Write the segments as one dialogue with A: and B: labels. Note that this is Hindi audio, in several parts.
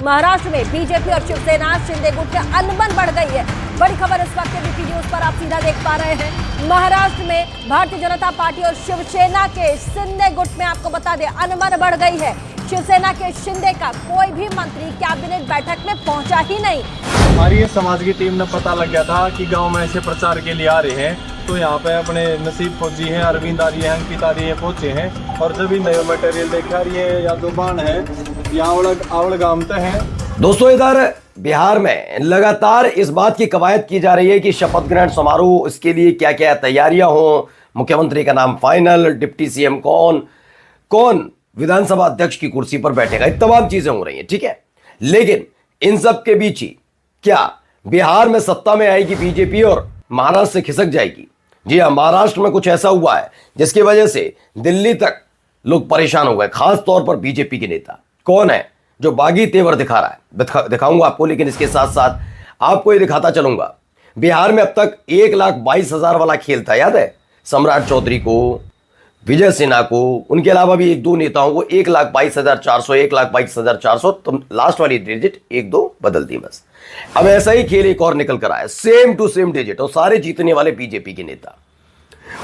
A: महाराष्ट्र में बीजेपी और शिवसेना शिंदे गुट में अनबन बढ़ गई है। बड़ी खबर इस वक्त एबीपी न्यूज पर आप सीधा देख पा रहे हैं। महाराष्ट्र में भारतीय जनता पार्टी और शिवसेना के शिंदे गुट में आपको बता दें अनबन बढ़ गई है। शिवसेना के शिंदे का कोई भी मंत्री कैबिनेट बैठक में पहुंचा ही नहीं।
B: हमारी समाज की टीम ने पता लग गया था कि गांव में ऐसे प्रचार के लिए आ रहे हैं, तो यहाँ पे अपने नसीब फौजी हैं, अरविंद आ रही है, अंकित आ रही है, पहुंचे हैं और जब नए मटेरियल देखा रही है या दुकान है यहाँ आवड़ गामते हैं।
C: दोस्तों, इधर बिहार में लगातार इस बात की कवायद की जा रही है कि शपथ ग्रहण समारोह, इसके लिए क्या क्या तैयारियां हों, मुख्यमंत्री का नाम फाइनल, डिप्टी सीएम कौन विधानसभा अध्यक्ष की कुर्सी पर बैठेगा, ये तमाम चीजें हो रही हैं, ठीक है। लेकिन इन सब के बीच ही क्या बिहार में सत्ता में आएगी बीजेपी और महाराष्ट्र से खिसक जाएगी? जी हाँ, महाराष्ट्र में कुछ ऐसा हुआ है जिसकी वजह से दिल्ली तक लोग परेशान हो गए, खास तौर पर बीजेपी के नेता। कौन है जो बागी तेवर दिखा रहा है, दिखाऊंगा आपको, लेकिन इसके साथ साथ आपको ये दिखाता चलूंगा बिहार में अब तक 1,22,000 वाला खेल था, याद है? सम्राट चौधरी को, विजय सिन्हा को, उनके अलावा भी एक दो नेताओं को 1,22,400, 1,22,400, तो लास्ट वाली डिजिट एक दो बदल दी बस। अब ऐसा ही खेल एक और निकल कर आया, सेम टू सेम डिजिट, और सारे जीतने वाले बीजेपी के नेता।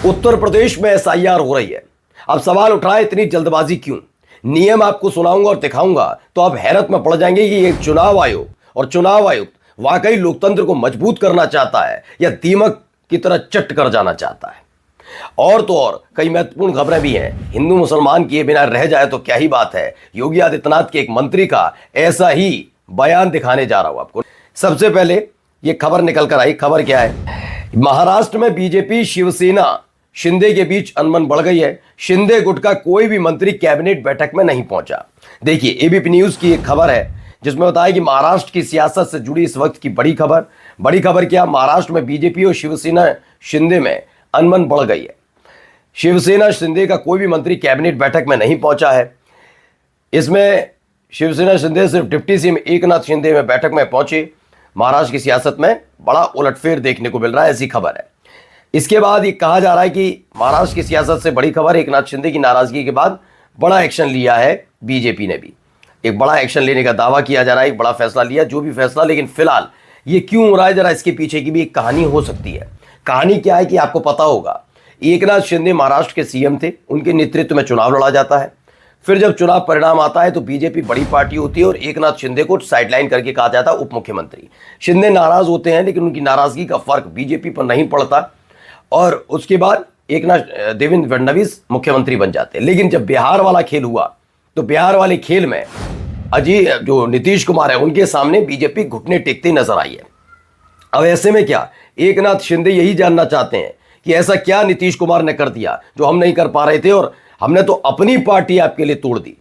C: उत्तर प्रदेश में एसआईआर हो रही है। अब सवाल उठ रहा है इतनी जल्दबाजी क्यों? नियम आपको सुनाऊंगा और दिखाऊंगा तो आप हैरत में पड़ जाएंगे कि ये चुनाव आयोग और चुनाव आयुक्त वाकई लोकतंत्र को मजबूत करना चाहता है या दीमक की तरह चट कर जाना चाहता है। और तो और कई महत्वपूर्ण खबरें भी हैं। हिंदू मुसलमान किए बिना रह जाए तो क्या ही बात है, योगी आदित्यनाथ के एक मंत्री का ऐसा ही बयान दिखाने जा रहा हूं आपको। सबसे पहले ये खबर निकल कर आई। खबर क्या है? महाराष्ट्र में बीजेपी शिवसेना शिंदे के बीच अनबन बढ़ गई है। शिंदे गुट का कोई भी मंत्री कैबिनेट बैठक में नहीं पहुंचा। देखिए, एबीपी न्यूज की एक खबर है जिसमें बताया कि महाराष्ट्र की सियासत से जुड़ी इस वक्त की बड़ी खबर क्या? महाराष्ट्र में बीजेपी और शिवसेना शिंदे में अनबन बढ़ गई है। शिवसेना शिंदे का कोई भी मंत्री कैबिनेट बैठक में नहीं पहुंचा है। इसमें शिवसेना शिंदे सिर्फ डिप्टी सीएम एकनाथ शिंदे में बैठक में पहुंचे। महाराष्ट्र की सियासत में बड़ा उलटफेर देखने को मिल रहा है, ऐसी खबर है। इसके बाद ये कहा जा रहा है कि महाराष्ट्र की सियासत से बड़ी खबर, एकनाथ शिंदे की नाराजगी के बाद बड़ा एक्शन लिया है बीजेपी ने भी। एक बड़ा एक्शन लेने का दावा किया जा रहा है, एक बड़ा फैसला लिया, जो भी फैसला, लेकिन फिलहाल ये क्यों हो रहा है, जरा इसके पीछे की भी एक कहानी हो सकती है। कहानी क्या है कि आपको पता होगा, एकनाथ शिंदे महाराष्ट्र के सीएम थे, उनके नेतृत्व में चुनाव लड़ा जाता है। फिर जब चुनाव परिणाम आता है तो बीजेपी बड़ी पार्टी होती है और एकनाथ शिंदे को साइडलाइन करके कहा जाता है उप मुख्यमंत्री। शिंदे नाराज होते हैं, लेकिन उनकी नाराजगी का फर्क बीजेपी पर नहीं पड़ता और उसके बाद एकनाथ देवेंद्र फडणवीस मुख्यमंत्री बन जाते हैं। लेकिन जब बिहार वाला खेल हुआ तो बिहार वाले खेल में जो नीतीश कुमार है उनके सामने बीजेपी घुटने टेकती नजर आई है। अब ऐसे में क्या एकनाथ शिंदे यही जानना चाहते हैं कि ऐसा क्या नीतीश कुमार ने कर दिया जो हम नहीं कर पा रहे थे, और हमने तो अपनी पार्टी आपके लिए तोड़ दी।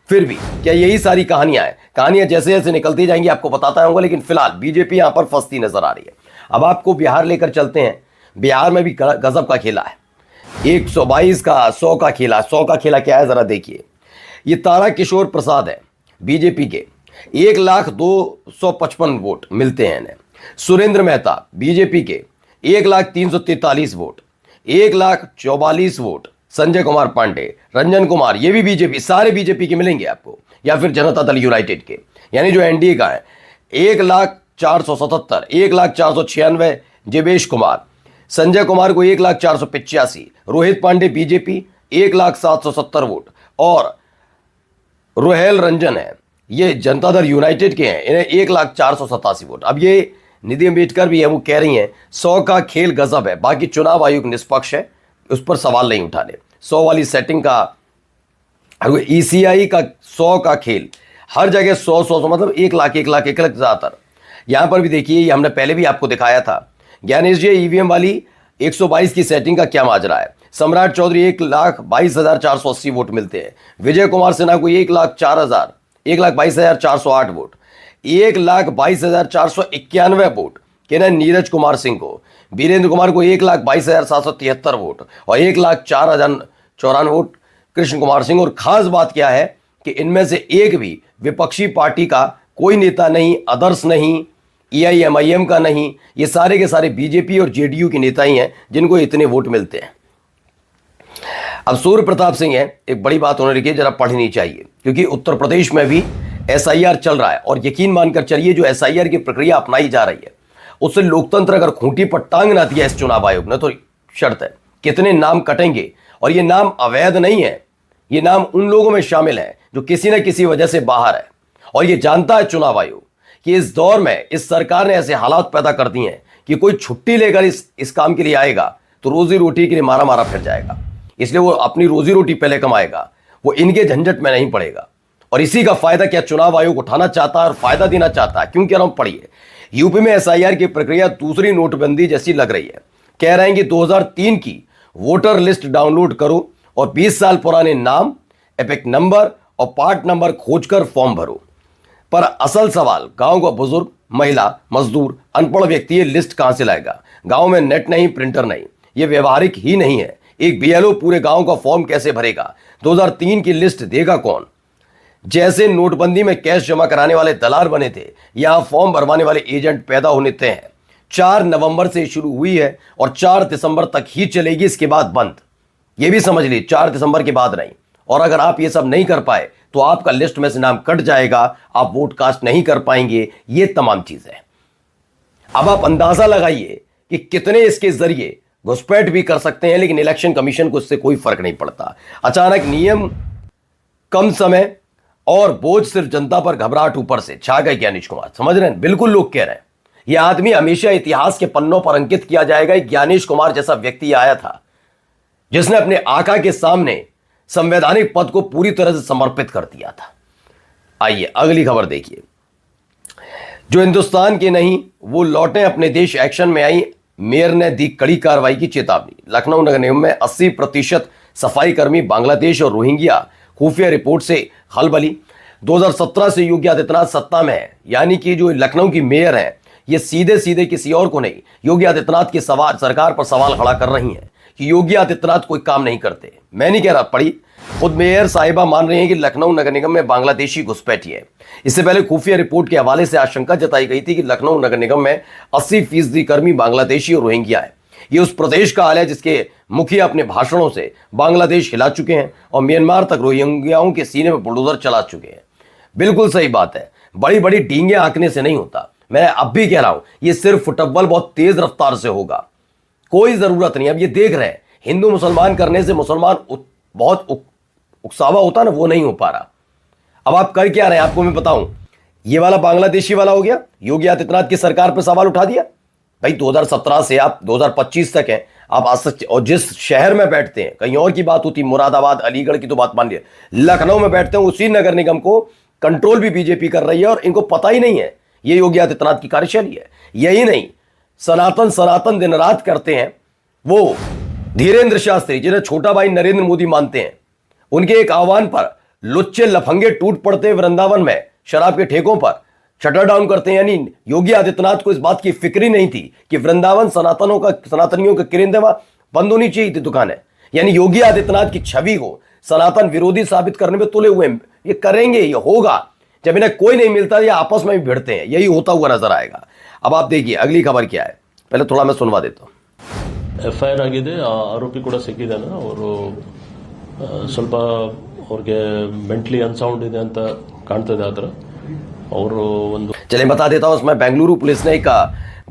C: फिर भी क्या यही सारी कहानियां जैसे जैसे निकलती जाएंगी आपको बताता रहूंगा, लेकिन फिलहाल बीजेपी यहां पर फंसती नजर आ रही है। अब आपको बिहार लेकर चलते हैं। बिहार में भी गजब का खेला है, 122 का 100 का खेला। 100 का खेला क्या है जरा देखिए। ये तारा किशोर प्रसाद है बीजेपी के, 1,02,55 वोट मिलते हैं इन्हें। सुरेंद्र मेहता बीजेपी के 1,03,43 वोट, 1,44,000 वोट। संजय कुमार पांडे, रंजन कुमार, ये भी बीजेपी, सारे बीजेपी के मिलेंगे आपको, या फिर जनता दल यूनाइटेड के, यानी जो एनडीए का है। 1,04,77, 1,04,96 जिवेश कुमार, संजय कुमार को 1,04,85, रोहित पांडे बीजेपी 1,07,70 वोट, और रोहेल रंजन है, ये जनता दल यूनाइटेड के हैं, इन्हें 1,04,87 वोट। अब ये निधि अम्बेडकर भी है, वो कह रही हैं 100 का खेल गजब है, बाकी चुनाव आयोग निष्पक्ष है, उस पर सवाल नहीं उठाने। 100 वाली सेटिंग का, ईसीआई का 100 का खेल, हर जगह 100 मतलब 1 लाख ज़्यादातर। यहां पर भी देखिए, ये हमने पहले भी आपको दिखाया था। ज्ञानेश जी, ईवीएम वाली 122 की सेटिंग का क्या माजरा है? सम्राट चौधरी 1,22,480 वोट मिलते हैं। विजय कुमार सिन्हा को 1,22,408 वोट, 1,22,491 वोट कहना नीरज कुमार सिंह को, वीरेंद्र कुमार को 1,22,773 वोट और 1,04,094 वोट कृष्ण कुमार सिंह। और खास बात क्या है कि इनमें से एक भी विपक्षी पार्टी का कोई नेता नहीं, आदर्श नहीं, एआईएमआईएम का नहीं, ये सारे के सारे बीजेपी और जेडीयू के नेता ही हैं जिनको इतने वोट मिलते हैं। अब सूर्य प्रताप सिंह है, एक बड़ी बात उन्होंने लिखी, जरा पढ़नी चाहिए, क्योंकि उत्तर प्रदेश में भी एसआईआर चल रहा है और यकीन मानकर चलिए जो एसआईआर की प्रक्रिया अपनाई जा रही है उससे लोकतंत्र अगर खूंटी पर टांग ना दिया इस चुनाव आयोग ने तो शर्त है कितने नाम कटेंगे। और ये नाम अवैध नहीं है, ये नाम उन लोगों में शामिल है जो किसी न किसी वजह से बाहर है। और ये जानता है चुनाव आयोग कि इस दौर में इस सरकार ने ऐसे हालात पैदा कर दिए हैं कि कोई छुट्टी लेकर इस काम के लिए आएगा तो रोजी रोटी के लिए मारा मारा फिर जाएगा। इसलिए वो अपनी रोजी रोटी पहले कमाएगा, वो इनके झंझट में नहीं पड़ेगा। और इसी का फायदा क्या चुनाव आयोग उठाना चाहता है और फायदा देना चाहता है। क्यों कह रहा हूं, पढ़िए। यूपी में एसआईआर की प्रक्रिया दूसरी नोटबंदी जैसी लग रही है। कह रहे हैं कि 2003 की वोटर लिस्ट डाउनलोड करो और 20 साल पुराने नाम, एपिक नंबर और पार्ट नंबर खोजकर फॉर्म भरो। पर असल सवाल, गांव का बुजुर्ग, महिला, मजदूर, अनपढ़ व्यक्ति ये लिस्ट कहां से लाएगा? गांव में नेट नहीं, प्रिंटर नहीं, ये व्यवहारिक ही नहीं है। एक बीएलओ पूरे गांव का फॉर्म कैसे भरेगा? 2003 की लिस्ट देगा कौन? जैसे नोटबंदी में कैश जमा कराने वाले दलाल बने थे, यहां फॉर्म भरवाने वाले एजेंट पैदा होने तय हैं। 4 नवंबर से शुरू हुई है और 4 दिसंबर तक ही चलेगी, इसके बाद बंद। यह भी समझ लीजिए 4 दिसंबर के बाद नहीं। और अगर आप ये सब नहीं कर पाए तो आपका लिस्ट में से नाम कट जाएगा, आप वोट कास्ट नहीं कर पाएंगे। ये तमाम चीजें। अब आप अंदाजा लगाइए कि कितने इसके जरिए घुसपैठ भी कर सकते हैं, लेकिन इलेक्शन कमीशन को इससे कोई फर्क नहीं पड़ता। अचानक नियम, कम समय और बोझ सिर्फ जनता पर, घबराहट ऊपर से छा गए ज्ञानेश कुमार। समझ रहे हैं? बिल्कुल लोग कह रहे हैं यह आदमी हमेशा इतिहास के पन्नों पर अंकित किया जाएगा। ज्ञानेश कुमार जैसा व्यक्ति आया था जिसने अपने आका के सामने संवैधानिक पद को पूरी तरह से समर्पित कर दिया था। आइए अगली खबर देखिए। जो हिंदुस्तान के नहीं वो लौटे अपने देश एक्शन में आई, मेयर ने दी कड़ी कार्रवाई की चेतावनी। लखनऊ नगर निगम में 80% सफाई कर्मी बांग्लादेश और रोहिंग्या, खुफिया रिपोर्ट से खलबली। 2017 से योगी आदित्यनाथ सत्ता में है, यानी कि जो लखनऊ की मेयर है ये सीधे सीधे किसी और को नहीं, योगी आदित्यनाथ की सरकार पर सवाल खड़ा कर रही हैं कि योगी आदित्यनाथ कोई काम नहीं करते। मैं नहीं कह रहा, पढ़ी। खुद मेयर साहिबा मान रही हैं कि लखनऊ नगर निगम में बांग्लादेशी घुसपैठी है। इससे पहले खुफिया रिपोर्ट के हवाले से आशंका जताई गई थी कि लखनऊ नगर निगम में 80% कर्मी बांग्लादेशी और रोहिंग्या है। ये उस प्रदेश का हाल है जिसके मुखिया अपने भाषणों से बांग्लादेश हिला चुके हैं और म्यांमार तक रोहिंग्याओं के सीने में बुलडोजर चला चुके हैं। बिल्कुल सही बात है, बड़ी बड़ी डींगे आंकने से नहीं होता। मैं अब भी कह रहा हूं ये सिर्फ फुटबॉल बहुत तेज रफ्तार से होगा, कोई जरूरत नहीं। अब ये देख रहे हैं हिंदू मुसलमान करने से मुसलमान बहुत उकसावा होता ना, वो नहीं हो पा रहा। अब आप कर क्या रहे हैं आपको मैं बताऊं। ये वाला बांग्लादेशी वाला हो गया, योगी आदित्यनाथ की सरकार पर सवाल उठा दिया। भाई 2017 से आप 2025 तक हैं, आप और जिस शहर में बैठते हैं, कहीं और की बात होती, मुरादाबाद अलीगढ़ की तो बात मान लिया, लखनऊ में बैठते हैं, उसी नगर निगम को कंट्रोल भी बीजेपी कर रही है और इनको पता ही नहीं है ये योगी आदित्यनाथ की कार्यशैली है। यही नहीं, सनातन दिन रात करते हैं। वो धीरेन्द्र शास्त्री जिन्हें छोटा भाई नरेंद्र मोदी मानते हैं, उनके एक आह्वान पर लुच्चे लफंगे टूट पड़ते हैं वृंदावन में शराब के ठेकों पर, शटर डाउन करते हैं। यानी योगी आदित्यनाथ को इस बात की फिक्र ही नहीं थी कि वृंदावन सनातनियों का केंद्र बंद होनी चाहिए थी दुकानें। यानी योगी आदित्यनाथ की छवि को सनातन विरोधी साबित करने में तुले हुए। ये करेंगे, ये होगा जब इन्हें कोई नहीं मिलता, ये आपस में भी भिड़ते हैं, यही होता हुआ नजर आएगा। अब आप देखिए अगली खबर क्या है, पहले थोड़ा मैं सुनवा देता हूँ।
D: FIR ಆಗಿದೆ, ಆರೋಪಿ ಕೂಡ ಸಿಕ್ಕಿದ್ದಾನೆ। ಅವರು ಸ್ವಲ್ಪ ಅವ್ರಿಗೆ ಮೆಂಟಲಿ ಅನ್ಸೌಂಡ್ ಇದೆ ಅಂತ ಕಾಣ್ತದೆ ಆದ್ರೆ ಅವರು ಒಂದು।
C: चलिए बता देता हूं, उसमें बेंगलुरु पुलिस ने एक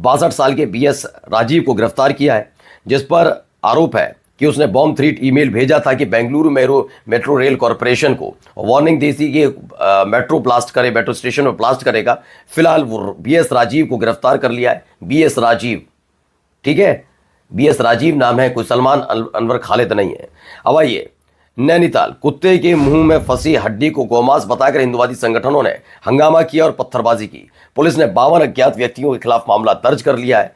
C: 62 साल के BS राजीव को गिरफ्तार किया है, जिस पर आरोप है कि उसने बॉम्ब थ्रेट ईमेल भेजा था कि बेंगलुरु मेट्रो रेल कॉरपोरेशन को वार्निंग दी थी कि मेट्रो ब्लास्ट करे, मेट्रो स्टेशन में ब्लास्ट करेगा। फिलहाल वो BS राजीव को गिरफ्तार कर लिया है। BS राजीव, ठीक है, BS राजीव नाम है, कोई सलमान अनवर खालिद नहीं है। अब आइए, नैनीताल कुत्ते के मुंह में फंसी हड्डी को गौमांस बताकर हिंदुवादी संगठनों ने हंगामा किया और पत्थरबाजी की। पुलिस ने 52 अज्ञात व्यक्तियों के खिलाफ मामला दर्ज कर लिया है।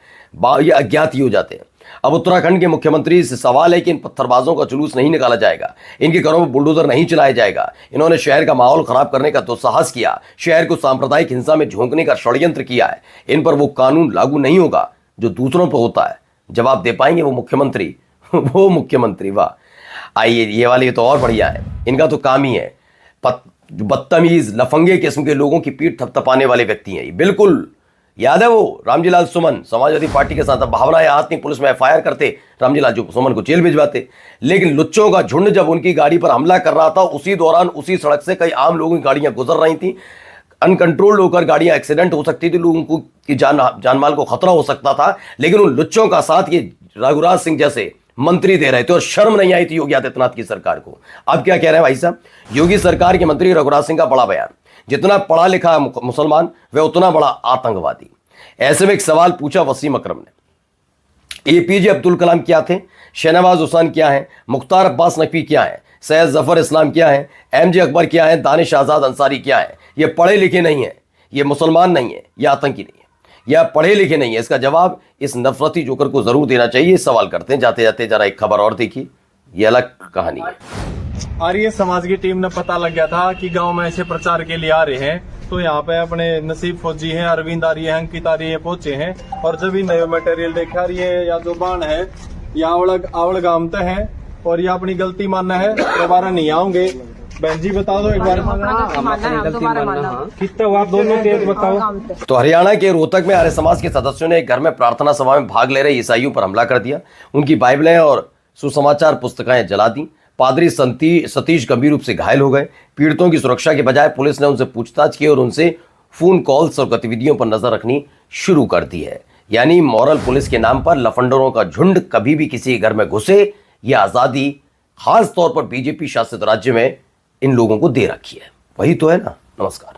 C: ये अज्ञात ही हो जाते हैं। अब उत्तराखंड के मुख्यमंत्री से सवाल है कि इन पत्थरबाजों का जुलूस नहीं निकाला जाएगा, इनके घरों में बुलडोजर नहीं चलाया जाएगा। इन्होंने शहर का माहौल खराब करने का दुस्साहस किया, शहर को सांप्रदायिक हिंसा में झोंकने का षड्यंत्र किया है। इन पर वो कानून लागू नहीं होगा जो दूसरों पर होता है। जवाब दे पाएंगे वो मुख्यमंत्री वो मुख्यमंत्री, वाह। आइए ये वाली तो और बढ़िया है, इनका तो काम ही है बदतमीज लफंगे किस्म के लोगों की पीठ थपथपाने वाले व्यक्ति हैं। बिल्कुल याद है वो रामजीलाल सुमन समाजवादी पार्टी के साथ भावनाएं हाथ नहीं, पुलिस में FIR करते, रामजीलाल सुमन को जेल भिजवाते। लेकिन लुच्चों का झुंड जब उनकी गाड़ी पर हमला कर रहा था, उसी दौरान उसी सड़क से कई आम लोगों की गाड़ियां गुजर रही थी। अनकंट्रोल्ड होकर गाड़ियां एक्सीडेंट हो सकती थी, लोगों को की जान माल को खतरा हो सकता था, लेकिन उन लुच्चों का साथ ये रघुराज सिंह जैसे मंत्री दे रहे थे और शर्म नहीं आई थी योगी आदित्यनाथ की सरकार को। अब क्या कह रहे हैं भाई साहब, योगी सरकार के मंत्री रघुराज सिंह का बड़ा बयान, जितना पढ़ा लिखा मुसलमान वह उतना बड़ा आतंकवादी। ऐसे में एक सवाल पूछा वसीम अकरम ने, एपीजे अब्दुल कलाम क्या थे, शहनवाज हुसैन क्या है, मुख्तार अब्बास नकवी क्या है, सैयद जफर इस्लाम क्या है, एमजे अकबर क्या है, दानिश आजाद अंसारी क्या है? ये पढ़े लिखे नहीं है, ये मुसलमान नहीं है, ये आतंकी नहीं है, या पढ़े लिखे नहीं है? इसका जवाब इस नफरती जोकर को जरूर देना चाहिए। सवाल करते हैं जाते जाते, जरा एक खबर और देखिए, ये अलग कहानी है।
B: आर्य समाज की टीम ने पता लग गया था कि गांव में ऐसे प्रचार के लिए आ रहे हैं, तो यहाँ पे अपने नसीब फौजी हैं, अरविंद आर्य हैं, अंकित आर्य पहुंचे हैं। और जब भी नए मटेरियल देखा रही है या जो बाण है या आवड़ गांव तक है, और ये अपनी गलती मानना है, दोबारा नहीं आऊंगे। बहन जी बता दो एक बार कितना हुआ, आप दोनों तेज बताओ।
C: तो हरियाणा के रोहतक में आर्य समाज के सदस्यों ने एक घर में प्रार्थना सभा में भाग ले रहे ईसाइयों पर हमला कर दिया, उनकी बाइबलें और सुसमाचार पुस्तकें जला दी। पादरी सतीश गंभीर रूप से घायल हो गए। पीड़ितों की सुरक्षा के बजाय पुलिस ने उनसे पूछताछ की और उनसे फोन कॉल्स और गतिविधियों पर नजर रखनी शुरू कर दी है। यानी मॉरल पुलिस के नाम पर लफंडरों का झुंड कभी भी किसी घर में घुसे, यह आजादी खास तौर पर बीजेपी शासित राज्य में इन लोगों को दे रखी है। वही तो है ना। नमस्कार।